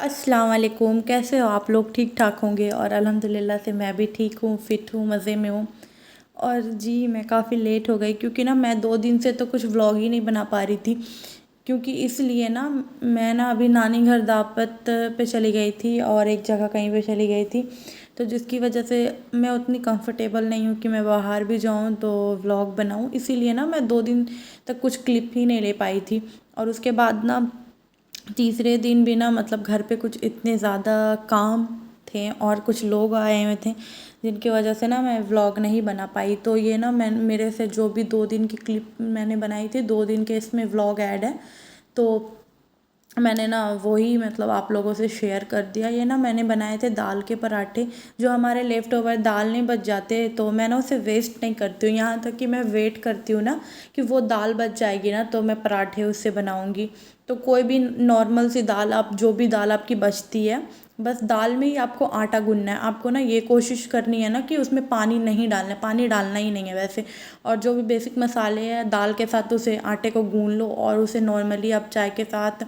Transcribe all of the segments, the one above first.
अस्सलाम वालेकुम। कैसे हो आप लोग? ठीक ठाक होंगे और अल्हम्दुलिल्लाह से मैं भी ठीक हूँ, फ़िट हूँ, मज़े में हूँ। और जी मैं काफ़ी लेट हो गई क्योंकि ना मैं 2 दिन से तो कुछ व्लॉग ही नहीं बना पा रही थी, क्योंकि इसलिए ना मैं ना अभी नानी घर दावत पे चली गई थी और एक जगह कहीं पे चली गई थी। तो जिसकी वजह से मैं उतनी कंफर्टेबल नहीं हूँ कि मैं बाहर भी जाऊँ तो व्लॉग बनाऊँ, इसीलिए ना मैं 2 दिन तक कुछ क्लिप ही नहीं ले पाई थी। और उसके बाद ना तीसरे दिन भी ना मतलब घर पे कुछ इतने ज़्यादा काम थे और कुछ लोग आए हुए थे जिनकी वजह से ना मैं व्लॉग नहीं बना पाई। तो ये ना मैं मेरे से जो भी 2 दिन की क्लिप मैंने बनाई थी, 2 दिन के इसमें व्लॉग ऐड है। तो मैंने ना वही मतलब आप लोगों से शेयर कर दिया। ये ना मैंने बनाए थे दाल के पराठे, जो हमारे लेफ़्ट ओवर दाल नहीं बच जाते तो मैं ना उसे वेस्ट नहीं करती हूँ, यहाँ तक कि मैं वेट करती हूँ ना कि वो दाल बच जाएगी ना तो मैं पराठे उससे बनाऊँगी। तो कोई भी नॉर्मल सी दाल, आप जो भी दाल आपकी बचती है, बस दाल में ही आपको आटा गूँथना है। आपको ना ये कोशिश करनी है ना कि उसमें पानी नहीं डालना है, पानी डालना ही नहीं है वैसे। और जो भी बेसिक मसाले हैं दाल के साथ उसे आटे को गूँथ लो और उसे नॉर्मली आप चाय के साथ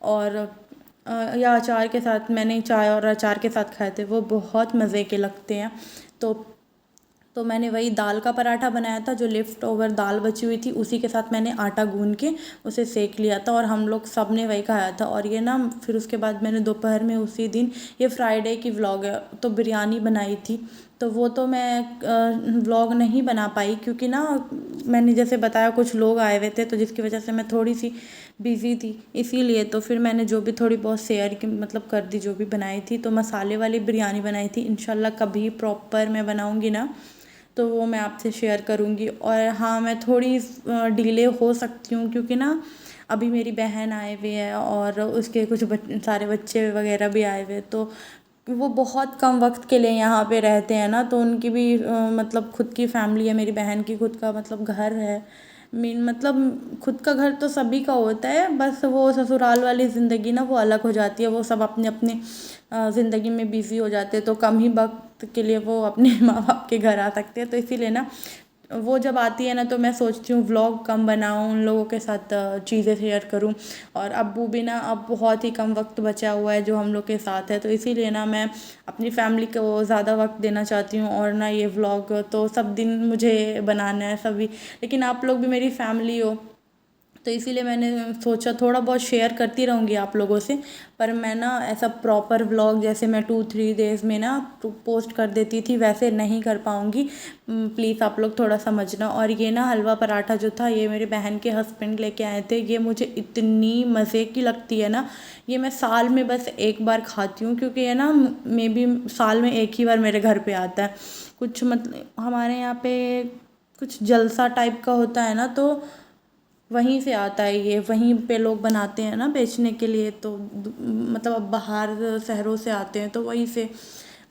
और या अचार के साथ, मैंने चाय और अचार के साथ खाए थे, वो बहुत मज़े के लगते हैं। तो तो मैंने वही दाल का पराठा बनाया था, जो लेफ़्ट ओवर दाल बची हुई थी उसी के साथ मैंने आटा गूँथ के उसे सेक लिया था और हम लोग सब ने वही खाया था। और ये ना फिर उसके बाद मैंने दोपहर में उसी दिन, ये फ्राइडे की व्लॉग है, तो बिरयानी बनाई थी। तो वो तो मैं व्लॉग नहीं बना पाई क्योंकि ना मैंने जैसे बताया कुछ लोग आए हुए थे, तो जिसकी वजह से मैं थोड़ी सी बिज़ी थी, इसीलिए तो फिर मैंने जो भी थोड़ी बहुत शेयर की मतलब कर दी, जो भी बनाई थी। तो मसाले वाली बिरयानी बनाई थी, इंशाल्लाह कभी प्रॉपर मैं बनाऊँगी ना तो वो मैं आपसे शेयर करूँगी। और हाँ, मैं थोड़ी डिले हो सकती हूँ क्योंकि ना अभी मेरी बहन आए हुए है और उसके कुछ सारे बच्चे वगैरह भी आए हुए हैं, तो वो बहुत कम वक्त के लिए यहाँ पे रहते हैं ना, तो उनकी भी मतलब खुद की फैमिली है, मेरी बहन की खुद का मतलब घर है। मीन मतलब खुद का घर तो सभी का होता है, बस वो ससुराल वाली ज़िंदगी ना वो अलग हो जाती है। वो सब अपने अपने ज़िंदगी में बिज़ी हो जाते हैं, तो कम ही वक्त के लिए वो अपने माँ बाप के घर आ सकते हैं। तो इसीलिए ना वो जब आती है ना तो मैं सोचती हूँ व्लॉग कम बनाऊँ, उन लोगों के साथ चीज़ें शेयर करूँ। और अब्बू भी ना अब बहुत ही कम वक्त बचा हुआ है जो हम लोग के साथ है, तो इसीलिए ना मैं अपनी फैमिली को ज़्यादा वक्त देना चाहती हूँ। और ना ये व्लॉग तो सब दिन मुझे बनाना है सभी, लेकिन आप लोग भी मेरी फैमिली हो, तो इसीलिए मैंने सोचा थोड़ा बहुत शेयर करती रहूँगी आप लोगों से। पर मैं ना ऐसा प्रॉपर व्लॉग जैसे मैं 2-3 डेज़ में ना पोस्ट कर देती थी वैसे नहीं कर पाऊँगी, प्लीज़ आप लोग थोड़ा समझना। और ये ना हलवा पराठा जो था, ये मेरी बहन के हस्बैंड लेके आए थे। ये मुझे इतनी मज़े की लगती है ना, ये मैं साल में बस एक बार खाती हूँ क्योंकि ये ना मे बी साल में एक ही बार मेरे घर पे आता है। कुछ मतलब हमारे यहाँ पे कुछ जलसा टाइप का होता है ना, तो वहीं से आता है ये, वहीं पे लोग बनाते हैं ना बेचने के लिए, तो मतलब अब बाहर शहरों से आते हैं तो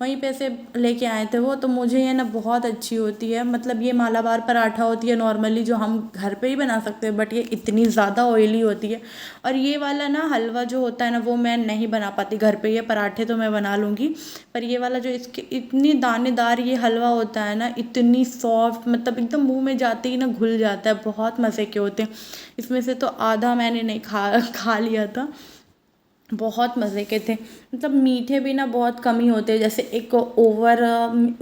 वहीं पे से लेके आए थे वो। तो मुझे ये ना बहुत अच्छी होती है, मतलब ये मालाबार पराठा होती है नॉर्मली जो हम घर पे ही बना सकते हैं, बट ये इतनी ज़्यादा ऑयली होती है। और ये वाला ना हलवा जो होता है ना वो मैं नहीं बना पाती घर पे, ये पराठे तो मैं बना लूँगी, पर ये वाला जो इसके इतनी दानेदार ये हलवा होता है ना, इतनी सॉफ्ट, मतलब एकदम मुंह में जाते ही ना घुल जाता है, बहुत मज़े के होते हैं। इसमें से तो आधा मैंने नहीं खा लिया था, बहुत मज़े के थे। मतलब मीठे भी ना बहुत कम ही होते हैं, जैसे एक ओवर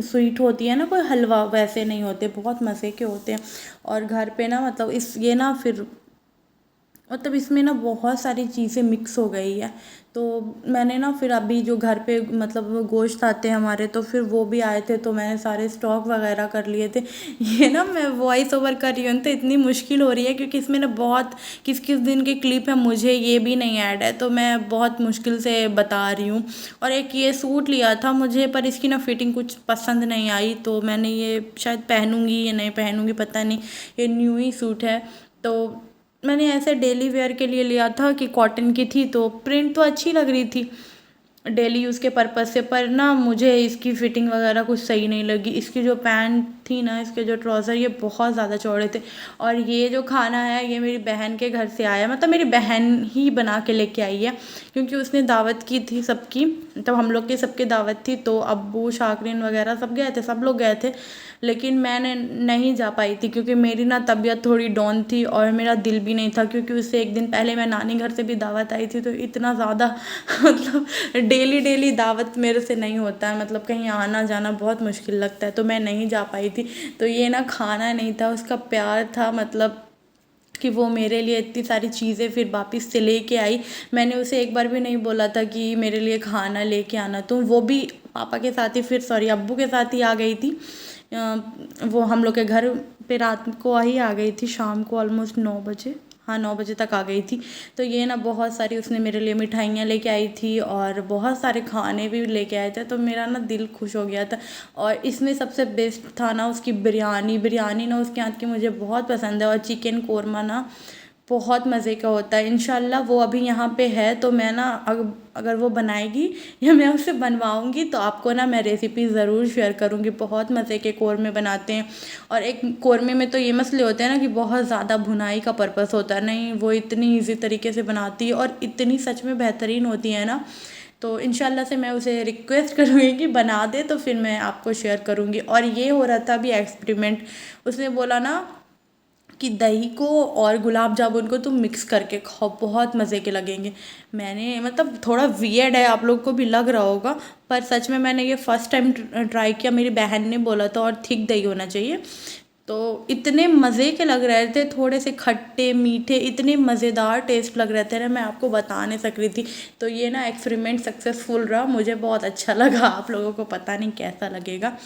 स्वीट होती है ना कोई हलवा, वैसे नहीं होते, बहुत मज़े के होते हैं। और घर पे ना मतलब इस ये ना फिर मतलब इसमें ना बहुत सारी चीज़ें मिक्स हो गई है। तो मैंने ना फिर अभी जो घर पे मतलब वो गोश्त आते हैं हमारे, तो फिर वो भी आए थे तो मैंने सारे स्टॉक वगैरह कर लिए थे। ये ना मैं वॉइस ओवर कर रही हूँ तो इतनी मुश्किल हो रही है क्योंकि इसमें ना बहुत किस किस दिन की क्लिप है, मुझे ये भी नहीं ऐड है, तो मैं बहुत मुश्किल से बता रही हूँ। और एक ये सूट लिया था मुझे, पर इसकी ना फिटिंग कुछ पसंद नहीं आई, तो मैंने ये शायद पहनूंगी या नहीं पहनूंगी पता नहीं, ये न्यू ही सूट है। तो मैंने ऐसे डेली वेयर के लिए लिया था कि कॉटन की थी, तो प्रिंट तो अच्छी लग रही थी डेली यूज़ के पर्पज़ से, पर ना मुझे इसकी फ़िटिंग वगैरह कुछ सही नहीं लगी। इसकी जो पैंट थी ना, इसके जो ट्राउज़र ये बहुत ज़्यादा चौड़े थे। और ये जो खाना है ये मेरी बहन के घर से आया, मतलब मेरी बहन ही बना के लेके आई है, क्योंकि उसने दावत की थी सबकी, तब हम लोग की सबकी दावत थी, तो अब्बू शाकरीन वगैरह सब गए थे, सब लोग गए थे, लेकिन मैंने नहीं जा पाई थी क्योंकि मेरी ना तबीयत थोड़ी डाउन थी और मेरा दिल भी नहीं था, क्योंकि उससे एक दिन पहले मैं नानी घर से भी दावत आई थी, तो इतना ज़्यादा मतलब डेली डेली दावत मेरे से नहीं होता है, मतलब कहीं आना जाना बहुत मुश्किल लगता है, तो मैं नहीं जा पाई थी। तो ये ना खाना नहीं था, उसका प्यार था, मतलब कि वो मेरे लिए इतनी सारी चीज़ें फिर वापस से लेके आई। मैंने उसे एक बार भी नहीं बोला था कि मेरे लिए खाना लेके आना, तो वो भी पापा के साथ ही, फिर सॉरी अब्बू के साथ ही आ गई थी। वो हम लोग के घर पे रात को ही आ गई थी, शाम को ऑलमोस्ट 9 बजे, हाँ 9 बजे तक आ गई थी। तो ये ना बहुत सारी उसने मेरे लिए मिठाइयाँ लेके आई थी और बहुत सारे खाने भी लेके आए थे, तो मेरा ना दिल खुश हो गया था। और इसमें सबसे बेस्ट था ना उसकी बिरयानी, बिरयानी ना उसके हाथ की मुझे बहुत पसंद है, और चिकन कोरमा ना बहुत मज़े का होता है। इंशाल्लाह वो अभी यहाँ पे है, तो मैं ना अगर वो बनाएगी या मैं उससे बनवाऊँगी तो आपको ना मैं रेसिपी ज़रूर शेयर करूँगी। बहुत मज़े के कोरमे बनाते हैं, और एक कोरमे में तो ये मसले होते हैं ना कि बहुत ज़्यादा भुनाई का पर्पस होता है, नहीं वो इतनी ईज़ी तरीके से बनाती है और इतनी सच में बेहतरीन होती है ना। तो इंशाल्लाह से मैं उसे रिक्वेस्ट करूँगी कि बना दे, तो फिर मैं आपको शेयर करूँगी। और ये हो रहा था अभी एक्सपेरिमेंट, उसने बोला ना कि दही को और गुलाब जामुन को तुम मिक्स करके खाओ, बहुत मज़े के लगेंगे। मैंने मतलब थोड़ा वियर्ड है, आप लोग को भी लग रहा होगा, पर सच में मैंने ये फ़र्स्ट टाइम ट्राई किया, मेरी बहन ने बोला था, और थिक दही होना चाहिए। तो इतने मज़े के लग रहे थे, थोड़े से खट्टे मीठे, इतने मज़ेदार टेस्ट लग रहे थे ना, मैं आपको बता नहीं सक रही थी। तो ये ना एक्सपेरिमेंट सक्सेसफुल रहा, मुझे बहुत अच्छा लगा, आप लोगों को पता नहीं कैसा लगेगा।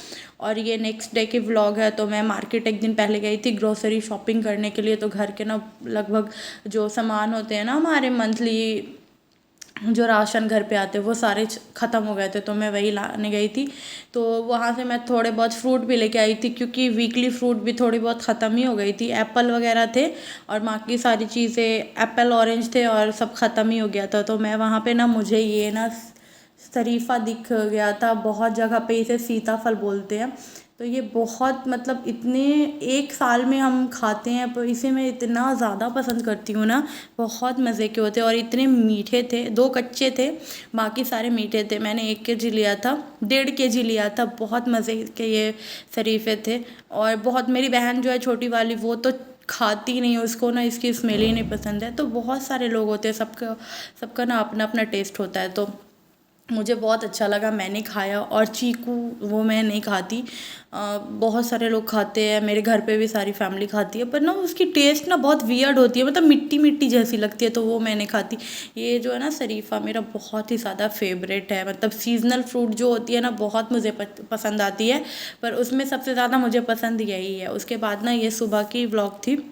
और ये नेक्स्ट डे की व्लॉग है। तो मैं मार्केट एक दिन पहले गई थी ग्रोसरी शॉपिंग करने के लिए, तो घर के ना लगभग जो सामान होते हैं ना हमारे मंथली, जो राशन घर पे आते हैं, वो सारे ख़त्म हो गए थे, तो मैं वही लाने गई थी। तो वहाँ से मैं थोड़े बहुत फ्रूट भी लेके आई थी, क्योंकि वीकली फ्रूट भी थोड़ी बहुत ख़त्म ही हो गई थी। एप्पल वगैरह थे और बाकी सारी चीज़ें, एप्पल ऑरेंज थे और सब ख़त्म ही हो गया था। तो मैं वहाँ पे ना, मुझे ये ना शरीफा दिख गया था, बहुत जगह पे इसे सीताफल बोलते हैं। तो ये बहुत मतलब इतने एक साल में हम खाते हैं, पर इसे मैं इतना ज़्यादा पसंद करती हूँ ना, बहुत मज़े के होते हैं और इतने मीठे थे। 2 कच्चे थे, बाकी सारे मीठे थे। मैंने 1 केजी लिया था, 1.5 केजी लिया था, बहुत मज़े के ये शरीफे थे। और बहुत, मेरी बहन जो है छोटी वाली, वो तो खाती नहीं, उसको ना इसकी स्मेल ही नहीं पसंद है। तो बहुत सारे लोग होते हैं, सबका सबका ना अपना अपना टेस्ट होता है। तो मुझे बहुत अच्छा लगा, मैंने खाया। और चीकू वो मैं नहीं खाती, बहुत सारे लोग खाते हैं, मेरे घर पे भी सारी फैमिली खाती है, पर ना उसकी टेस्ट ना बहुत वियर्ड होती है, मतलब मिट्टी मिट्टी जैसी लगती है, तो वो मैं नहीं खाती। ये जो है ना शरीफा, मेरा बहुत ही ज़्यादा फेवरेट है, मतलब सीजनल फ्रूट जो होती है ना, बहुत मुझे पसंद आती है, पर उसमें सबसे ज़्यादा मुझे पसंद यही है। उसके बाद ना, ये सुबह की व्लॉग थी,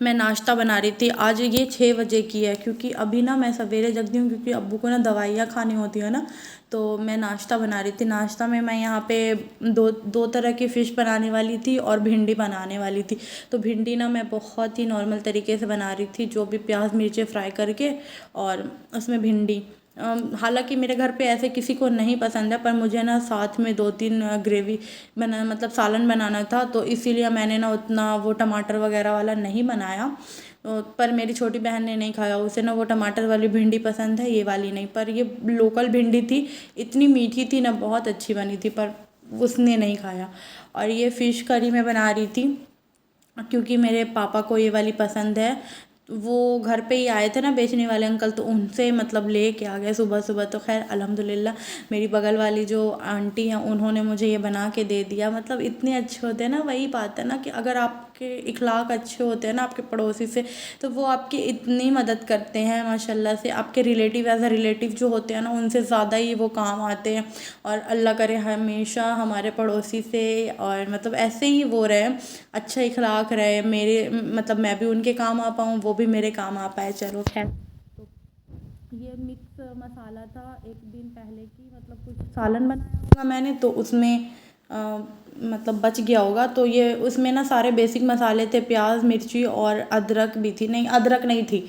मैं नाश्ता बना रही थी। आज ये 6 बजे की है, क्योंकि अभी ना मैं सवेरे जगती हूँ, क्योंकि अब्बू को ना दवाइयाँ खानी होती है ना। तो मैं नाश्ता बना रही थी, नाश्ता में मैं यहाँ पे दो तरह की फ़िश बनाने वाली थी और भिंडी बनाने वाली थी। तो भिंडी ना मैं बहुत ही नॉर्मल तरीके से बना रही थी, जो भी प्याज मिर्चें फ्राई करके, और उसमें भिंडी। हालांकि मेरे घर पे ऐसे किसी को नहीं पसंद है, पर मुझे ना साथ में 2-3 ग्रेवी बना, मतलब सालन बनाना था, तो इसीलिए मैंने ना उतना वो टमाटर वगैरह वाला नहीं बनाया। पर मेरी छोटी बहन ने नहीं खाया, उसे ना वो टमाटर वाली भिंडी पसंद है, ये वाली नहीं। पर ये लोकल भिंडी थी, इतनी मीठी थी ना, बहुत अच्छी बनी थी, पर उसने नहीं खाया। और ये फ़िश करी मैं बना रही थी, क्योंकि मेरे पापा को ये वाली पसंद है। वो घर पे ही आए थे ना बेचने वाले अंकल, तो उनसे मतलब ले के आ गए सुबह सुबह। तो खैर अल्हम्दुलिल्लाह, मेरी बगल वाली जो आंटी हैं, उन्होंने मुझे ये बना के दे दिया। मतलब इतने अच्छे होते हैं ना, वही बात है ना कि अगर आपके इखलाक अच्छे होते हैं ना आपके पड़ोसी से, तो वो आपकी इतनी मदद करते हैं माशाल्लाह से। आपके रिलेटिव, एज अ रिलेटिव जो होते हैं ना, उनसे ज़्यादा ही वो काम आते हैं। और अल्लाह करे हमेशा हमारे पड़ोसी से, और मतलब ऐसे ही वो रहे, अच्छा इखलाक रहे मेरे, मतलब मैं भी उनके काम आ पाऊँ, वो भी मेरे काम आ पाए। चलो खैर, तो ये मिक्स मसाला था एक दिन पहले की, मतलब कुछ सालन बनाया होगा मैंने, तो उसमें मतलब बच गया होगा। तो ये उसमें ना सारे बेसिक मसाले थे, प्याज मिर्ची और अदरक भी थी, नहीं अदरक नहीं थी,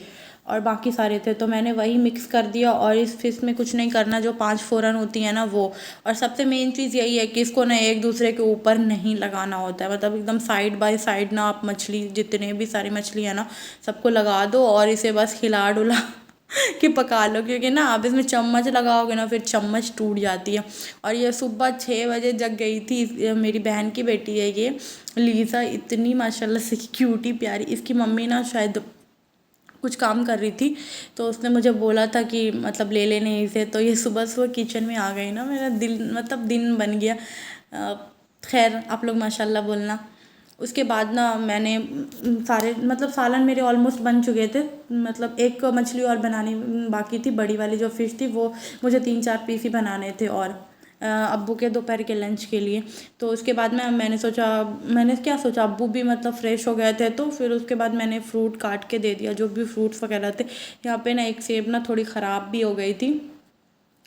और बाकी सारे थे, तो मैंने वही मिक्स कर दिया। और इस फिश में कुछ नहीं करना, जो 5 फ़ोरन होती है ना वो। और सबसे मेन चीज़ यही है कि इसको ना एक दूसरे के ऊपर नहीं लगाना होता है, मतलब एकदम साइड बाय साइड ना आप मछली, जितने भी सारी मछली है ना सबको लगा दो और इसे बस हिला डुला कि पका लो, क्योंकि ना आप इसमें चम्मच लगाओगे ना फिर चम्मच टूट जाती है। और ये सुबह 6 बजे जग गई थी। मेरी बहन की बेटी है ये लीज़ा, इतनी माशाल्लाह से क्यूटी प्यारी। इसकी मम्मी ना शायद कुछ काम कर रही थी, तो उसने मुझे बोला था कि मतलब ले लेने इसे, तो ये सुबह सुबह किचन में आ गई ना, मेरा दिल मतलब दिन बन गया। खैर आप लोग माशाल्लाह बोलना। उसके बाद ना मैंने सारे मतलब सालन मेरे ऑलमोस्ट बन चुके थे, मतलब एक मछली और बनानी बाकी थी, बड़ी वाली जो फ़िश थी वो मुझे 3-4 पीस ही बनाने थे और अब्बू के दोपहर के लंच के लिए। तो उसके बाद में मैंने क्या सोचा, अब्बू भी मतलब फ्रेश हो गए थे, तो फिर उसके बाद मैंने फ्रूट काट के दे दिया, जो भी फ्रूट्स वगैरह थे। यहाँ पे ना एक सेब ना थोड़ी ख़राब भी हो गई थी,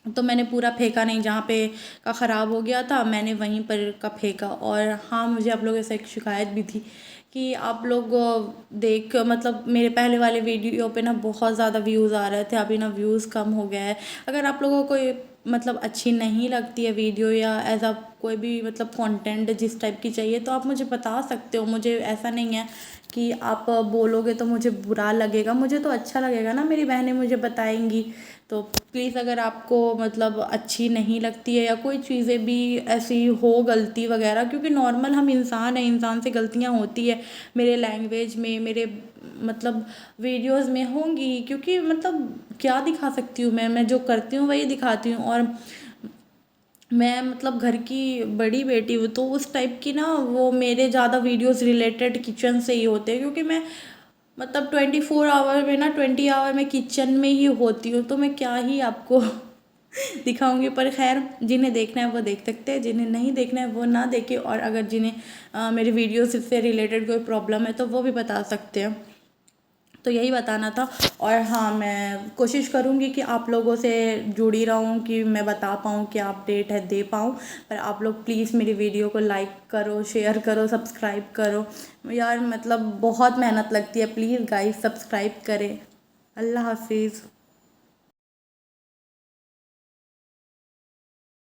तो मैंने पूरा फेंका नहीं, जहाँ पे का ख़राब हो गया था मैंने वहीं पर का फेंका। और हाँ, मुझे आप लोगों से एक शिकायत भी थी कि आप लोग देख मतलब मेरे पहले वाले वीडियो पे ना बहुत ज़्यादा व्यूज़ आ रहे थे, अभी ना व्यूज़ कम हो गया है। अगर आप लोगों को ये मतलब अच्छी नहीं लगती है वीडियो, या एज अ कोई भी मतलब कंटेंट जिस टाइप की चाहिए, तो आप मुझे बता सकते हो। मुझे ऐसा नहीं है कि आप बोलोगे तो मुझे बुरा लगेगा, मुझे तो अच्छा लगेगा ना, मेरी बहनें मुझे बताएंगी। तो प्लीज़ अगर आपको मतलब अच्छी नहीं लगती है या कोई चीज़ें भी ऐसी हो गलती वगैरह, क्योंकि नॉर्मल हम इंसान हैं, इंसान से गलतियाँ होती है, मेरे लैंग्वेज में, मेरे मतलब वीडियोस में होंगी, क्योंकि मतलब क्या दिखा सकती हूँ मैं जो करती हूँ वही दिखाती हूँ। और मैं मतलब घर की बड़ी बेटी हूँ, तो उस टाइप की ना वो मेरे ज़्यादा वीडियोस रिलेटेड किचन से ही होते हैं, क्योंकि मैं मतलब 24 आवर में ना 20 आवर में किचन में ही होती हूँ, तो मैं क्या ही आपको दिखाऊंगी। पर खैर, जिन्हें देखना है वो देख सकते हैं, जिन्हें नहीं देखना है वो ना देखे। और अगर जिन्हें मेरी वीडियोस से रिलेटेड कोई प्रॉब्लम है तो वो भी बता सकते हैं। तो यही बताना था। और हाँ, मैं कोशिश करूँगी कि आप लोगों से जुड़ी रहूँ, कि मैं बता पाऊँ, क्या अपडेट है दे पाऊँ। पर आप लोग प्लीज़ मेरी वीडियो को लाइक करो, शेयर करो, सब्सक्राइब करो यार, मतलब बहुत मेहनत लगती है। प्लीज़ गाइस सब्सक्राइब करें। अल्लाह हाफिज़।